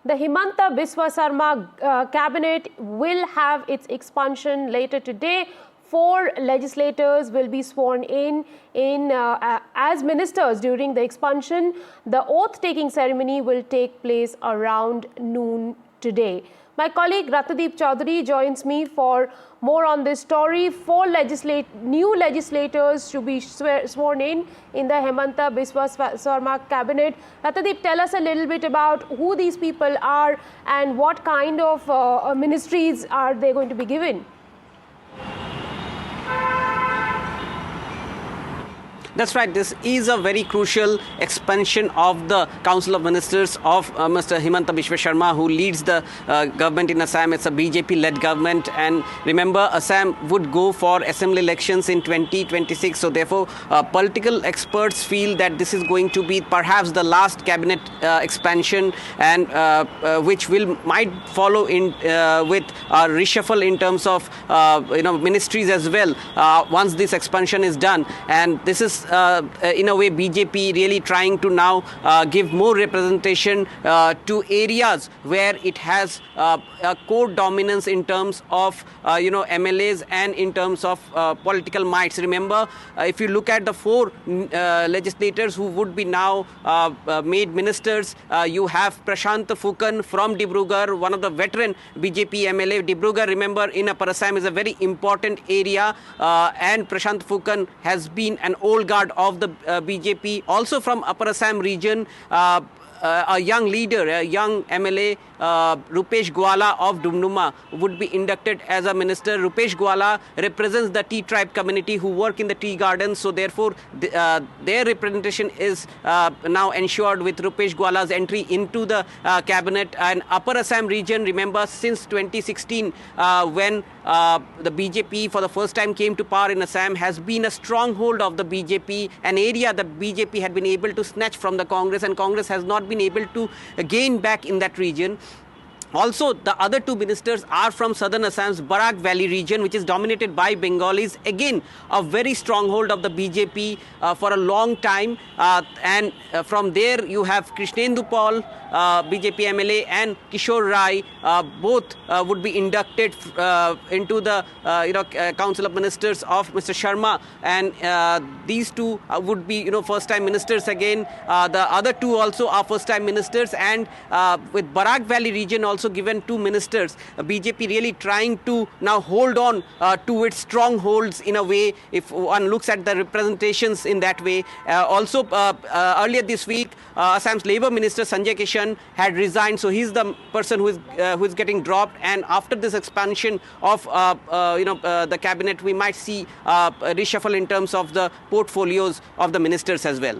The Himanta Biswa Sarma cabinet will have its expansion later today. 4 legislators will be sworn in as ministers during the expansion. The oath-taking ceremony will take place around noon today. My colleague Ratnadeep Chaudhary joins me for more on this story. 4 new legislators to be sworn in the Himanta Biswa Sarma cabinet. Ratnadeep, tell us a little bit about who these people are and what kind of ministries are they going to be given. That's right. This is a very crucial expansion of the Council of Ministers of Mr. Himanta Biswa Sarma, who leads the government in Assam. It's a BJP-led government. And remember, Assam would go for assembly elections in 2026. So therefore, political experts feel that this is going to be perhaps the last cabinet expansion, and which might follow in with a reshuffle in terms of ministries as well once this expansion is done. And this is in a way BJP really trying to now give more representation to areas where it has a core dominance in terms of MLAs and in terms of political mights. Remember, if you look at the 4 legislators who would be now made ministers, you have Prashant Phukan from Dibrugarh, one of the veteran BJP MLA. Dibrugarh, remember, in Upper Assam is a very important area, and Prashant Phukan has been an old guard of the BJP. Also from Upper Assam region, a young leader, a young MLA, Rupesh Gwala of Dumduma, would be inducted as a minister. Rupesh Gwala represents the tea tribe community who work in the tea gardens, so therefore their representation is now ensured with Rupesh Gwala's entry into the cabinet. And Upper Assam region, remember, since 2016 when the BJP for the first time came to power in Assam, has been a stronghold of the BJP, an area that BJP had been able to snatch from the Congress, and Congress has not been able to gain back in that region. Also, the other 2 ministers are from southern Assam's Barak Valley region, which is dominated by Bengalis. Again, a very stronghold of the BJP for a long time. And from there, you have Krishnendu Paul, BJP MLA, and Kishore Rai. Both would be inducted into the Council of Ministers of Mr. Sharma. And these 2 would be first-time ministers again. The other 2 also are first-time ministers. And with Barak Valley region also given 2 ministers, BJP really trying to now hold on to its strongholds in a way, if one looks at the representations in that way. Also, earlier this week, Assam's Labour Minister Sanjay Kishan had resigned, so he's the person who is getting dropped. And after this expansion of the cabinet, we might see a reshuffle in terms of the portfolios of the ministers as well.